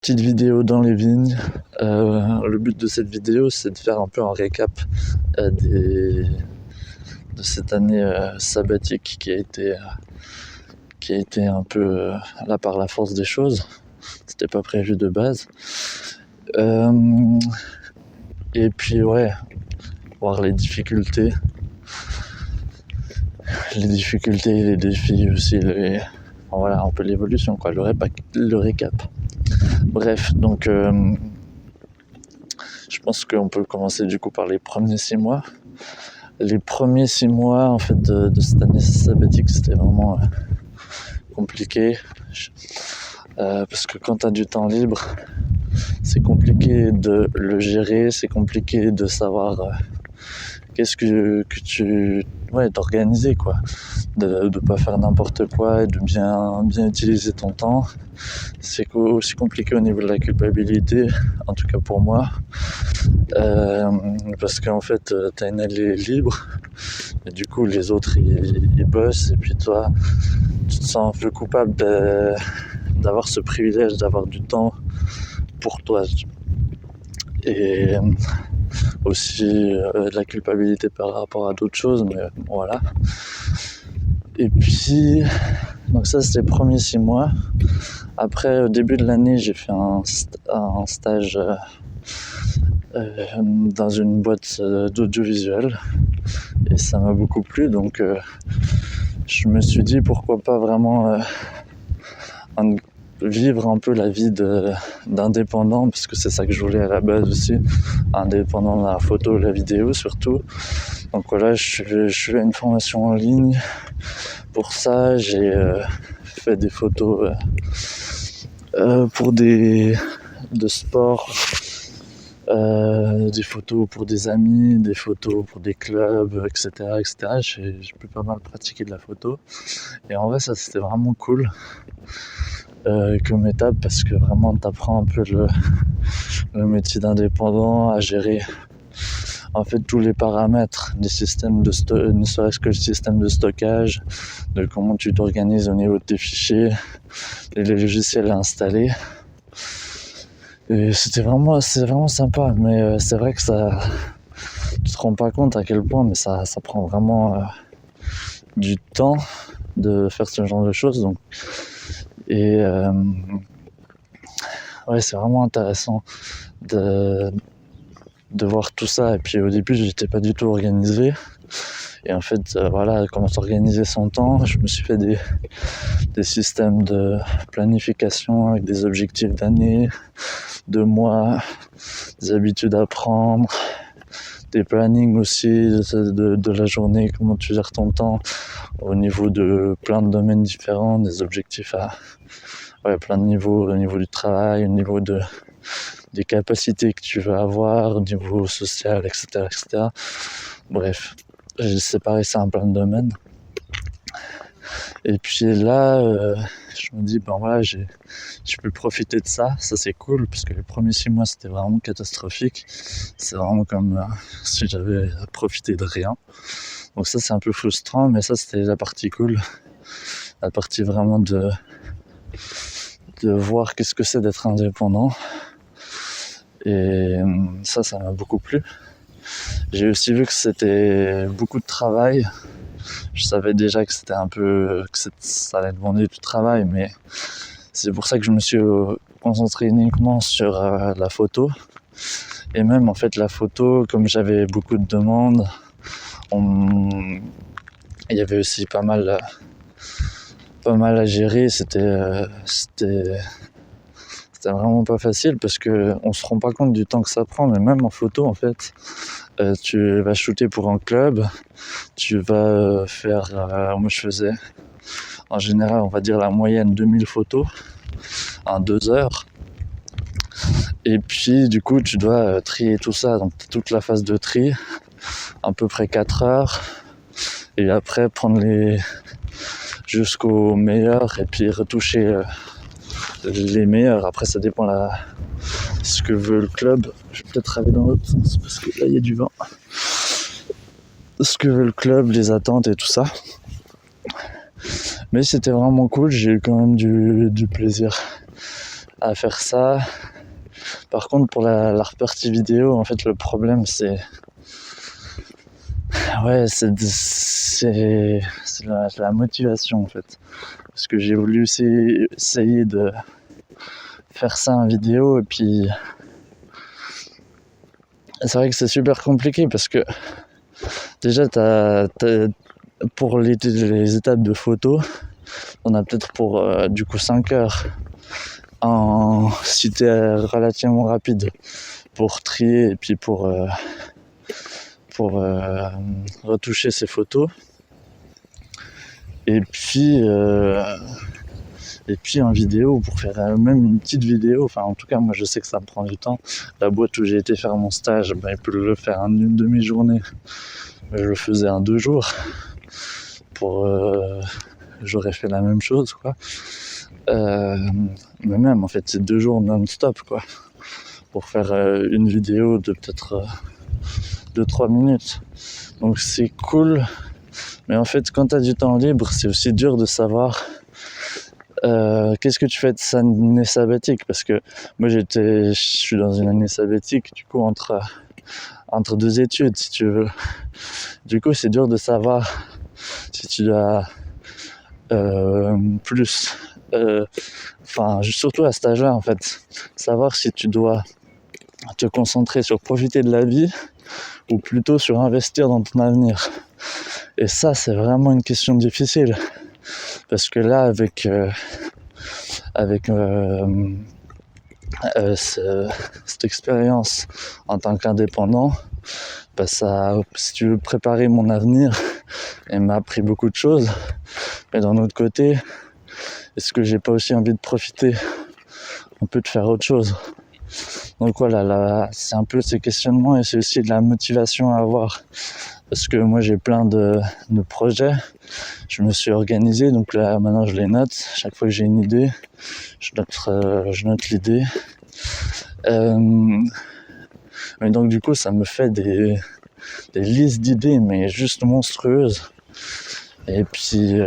Petite vidéo dans les vignes. Le but de cette vidéo, c'est de faire un peu un récap de cette année sabbatique qui a été un peu là par la force des choses. C'était pas prévu de base. Et puis voir les difficultés, les défis aussi, voilà, un peu l'évolution, quoi, le récap. Bref, donc je pense qu'on peut commencer du coup par les premiers 6 mois. Les premiers 6 mois en fait de cette année sabbatique, c'était vraiment compliqué parce que quand tu as du temps libre, c'est compliqué de le gérer, c'est compliqué de savoir qu'est-ce que tu d'organiser, quoi, de pas faire n'importe quoi et de bien utiliser ton temps. C'est aussi compliqué au niveau de la culpabilité, en tout cas pour moi, parce qu'en fait t'as une allée libre et du coup les autres ils bossent et puis toi tu te sens un peu coupable d'avoir ce privilège d'avoir du temps pour toi, et aussi de la culpabilité par rapport à d'autres choses, mais voilà. Et puis donc ça c'était les premiers 6 mois. Après, au début de l'année, j'ai fait un stage dans une boîte d'audiovisuel et ça m'a beaucoup plu, donc je me suis dit pourquoi pas vraiment vivre un peu la vie d'indépendant, parce que c'est ça que je voulais à la base aussi, indépendant de la photo, la vidéo surtout. Donc voilà, je fais une formation en ligne. Pour ça, j'ai fait des photos pour de sport, des photos pour des amis, des photos pour des clubs, etc. J'ai pu pas mal pratiquer de la photo. Et en vrai, ça c'était vraiment cool comme étape, parce que vraiment t'apprends un peu le métier d'indépendant, à gérer en fait tous les paramètres des systèmes ne serait-ce que le système de stockage, de comment tu t'organises au niveau de tes fichiers, et les logiciels à installer. Et c'est vraiment sympa, mais c'est vrai que tu te rends pas compte à quel point, mais ça prend vraiment du temps de faire ce genre de choses. Donc, et c'est vraiment intéressant de voir tout ça. Et puis au début, j'étais pas du tout organisé. Et en fait, comment s'organiser son temps, je me suis fait des systèmes de planification avec des objectifs d'année, de mois, des habitudes à prendre, des plannings aussi de la journée, comment tu gères ton temps au niveau de plein de domaines différents, des objectifs à plein de niveaux, au niveau du travail, au niveau des capacités que tu veux avoir, au niveau social, etc. Bref, j'ai séparé ça en plein de domaines. Et puis là, je me dis, je peux profiter de ça c'est cool, parce que les premiers 6 mois c'était vraiment catastrophique. C'est vraiment comme si j'avais profité de rien. Donc ça c'est un peu frustrant, mais ça c'était la partie cool. La partie vraiment de voir qu'est-ce que c'est d'être indépendant. Et ça m'a beaucoup plu. J'ai aussi vu que c'était beaucoup de travail. Je savais déjà que c'était ça allait demander du travail, mais c'est pour ça que je me suis concentré uniquement sur la photo. Et même en fait la photo, comme j'avais beaucoup de demandes, il y avait aussi pas mal à gérer. C'était vraiment pas facile, parce que on se rend pas compte du temps que ça prend. Mais même en photo, en fait, tu vas shooter pour un club, tu vas faire, moi je faisais en général, on va dire la moyenne 2000 photos en 2 heures. Et puis du coup tu dois trier tout ça, donc toute la phase de tri, à peu près 4 heures, et après prendre jusqu'aux meilleurs et puis retoucher les meilleurs. Après ça dépend ce que veut le club. Je vais peut-être aller dans l'autre sens parce que là il y a du vent. Ce que veut le club, les attentes et tout ça. Mais c'était vraiment cool, j'ai eu quand même du plaisir à faire ça. Par contre, pour la partie vidéo, en fait, le problème, c'est la motivation, en fait. Parce que j'ai voulu essayer de faire ça en vidéo, et puis c'est vrai que c'est super compliqué parce que déjà, pour les étapes de photo, on a peut-être pour du coup 5 heures si t'es relativement rapide pour trier et puis pour retoucher ces photos. Et puis en vidéo, pour faire même une petite vidéo, enfin en tout cas moi je sais que ça me prend du temps. La boîte où j'ai été faire mon stage, il peut le faire en une demi-journée, mais je le faisais en 2 jours. J'aurais fait la même chose, quoi. Mais même en fait c'est 2 jours non-stop, quoi, pour faire une vidéo de peut-être 2-3 minutes. Donc c'est cool, mais en fait quand t'as du temps libre, c'est aussi dur de savoir qu'est-ce que tu fais de sa année sabbatique, parce que moi je suis dans une année sabbatique du coup entre 2 études, si tu veux. Du coup c'est dur de savoir si tu dois plus surtout à cet âge-là, en fait, savoir si tu dois te concentrer sur profiter de la vie ou plutôt sur investir dans ton avenir. Et ça, c'est vraiment une question difficile, parce que là, avec cette expérience en tant qu'indépendant, si tu veux préparer mon avenir, elle m'a appris beaucoup de choses. Mais d'un autre côté, est-ce que j'ai pas aussi envie de profiter un peu, de faire autre chose? Donc voilà, c'est un peu ces questionnements, et c'est aussi de la motivation à avoir. Parce que moi j'ai plein de projets, je me suis organisé, donc là maintenant je les note. Chaque fois que j'ai une idée, je note l'idée. Mais donc du coup ça me fait des listes d'idées, mais juste monstrueuses. Et puis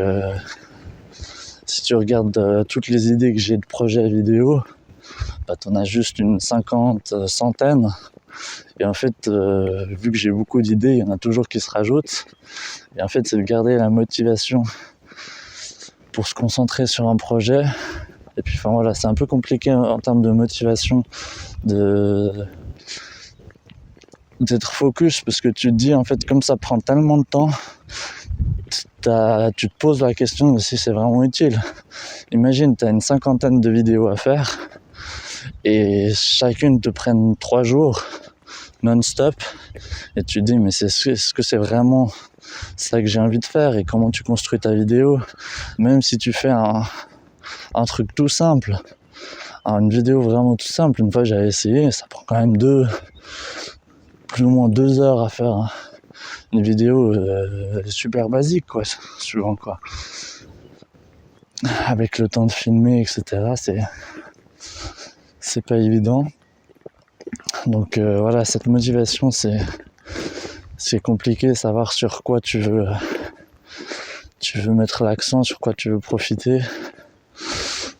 si tu regardes toutes les idées que j'ai de projets vidéo, t'en as juste une centaine. Et en fait, vu que j'ai beaucoup d'idées, il y en a toujours qui se rajoutent. Et en fait, c'est de garder la motivation pour se concentrer sur un projet. Et puis, voilà, c'est un peu compliqué en termes de motivation d'être focus, parce que tu te dis, en fait, comme ça prend tellement de temps, tu te poses la question de si c'est vraiment utile. Imagine, tu as une 50aine de vidéos à faire et chacune te prenne 3 jours non-stop, et tu te dis mais est-ce que c'est vraiment ça que j'ai envie de faire, et comment tu construis ta vidéo, même si tu fais un truc tout simple, une vidéo vraiment tout simple. Une fois j'avais essayé, ça prend quand même plus ou moins 2 heures à faire une vidéo super basique, quoi, souvent, quoi, avec le temps de filmer, etc. C'est pas évident. Donc voilà, cette motivation, c'est compliqué, savoir sur quoi tu veux mettre l'accent, sur quoi tu veux profiter.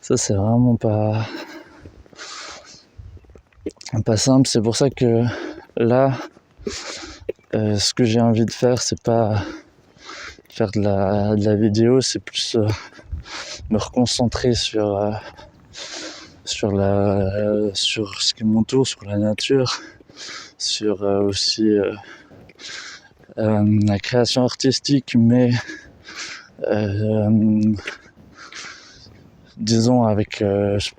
Ça, c'est vraiment pas simple. C'est pour ça que là, ce que j'ai envie de faire, c'est pas faire de la vidéo, c'est plus me reconcentrer sur ce qui m'entoure, sur la nature, sur aussi la création artistique, mais disons avec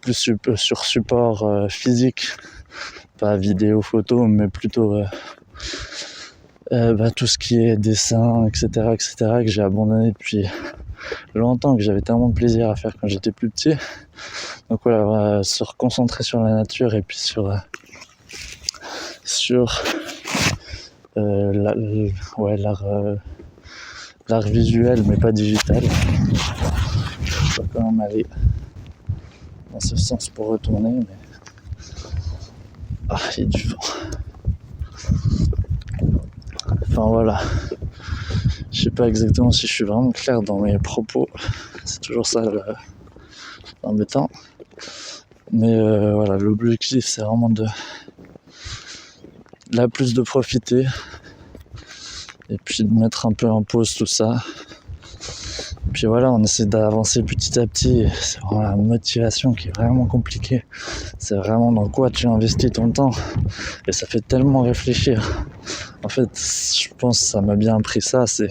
plus sur support physique, pas vidéo, photo, mais plutôt tout ce qui est dessin, etc., que j'ai abandonné depuis longtemps, que j'avais tellement de plaisir à faire quand j'étais plus petit. Donc voilà, se reconcentrer sur la nature, et puis sur l'art visuel, mais pas digital. Je dois quand même aller dans ce sens pour retourner, mais il y a du vent. Enfin voilà, je sais pas exactement si je suis vraiment clair dans mes propos, c'est toujours ça l'embêtant, Mais voilà, l'objectif c'est vraiment de là plus de profiter et puis de mettre un peu en pause tout ça. Puis voilà, on essaie d'avancer petit à petit. C'est vraiment la motivation qui est vraiment compliquée. C'est vraiment dans quoi tu investis ton temps. Et ça fait tellement réfléchir. En fait, je pense que ça m'a bien appris ça. C'est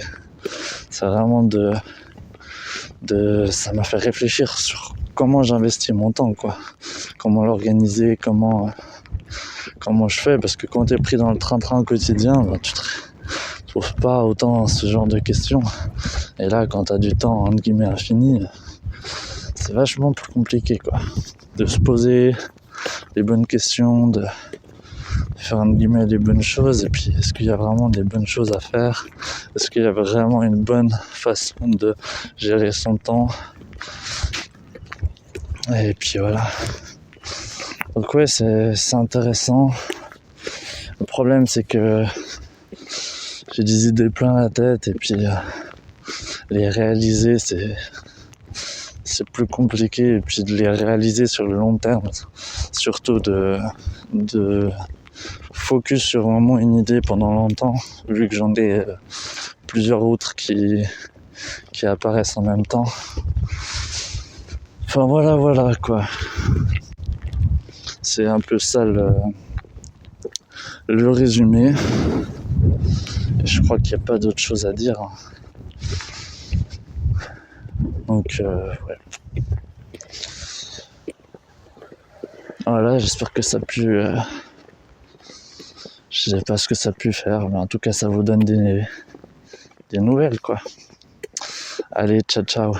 vraiment ça m'a fait réfléchir sur comment j'investis mon temps, quoi. Comment l'organiser, comment je fais. Parce que quand t'es pris dans le train-train au quotidien, bah, tu te trouves pas autant ce genre de questions. Et là, quand t'as du temps, entre guillemets, infini, c'est vachement plus compliqué, quoi. De se poser les bonnes questions, de faire, entre guillemets, les bonnes choses. Et puis, est-ce qu'il y a vraiment des bonnes choses à faire? Est-ce qu'il y a vraiment une bonne façon de gérer son temps? Et puis, voilà. Donc, ouais, c'est intéressant. Le problème, c'est que j'ai des idées plein la tête et puis les réaliser, c'est plus compliqué. Et puis de les réaliser sur le long terme, surtout de focus sur vraiment une idée pendant longtemps, vu que j'en ai plusieurs autres qui apparaissent en même temps. Enfin voilà quoi. C'est un peu ça le résumé. Et je crois qu'il n'y a pas d'autre chose à dire. Donc ouais. Voilà, j'espère que ça a pu... je sais pas ce que ça a pu faire, mais en tout cas ça vous donne des nouvelles, quoi. Allez, ciao.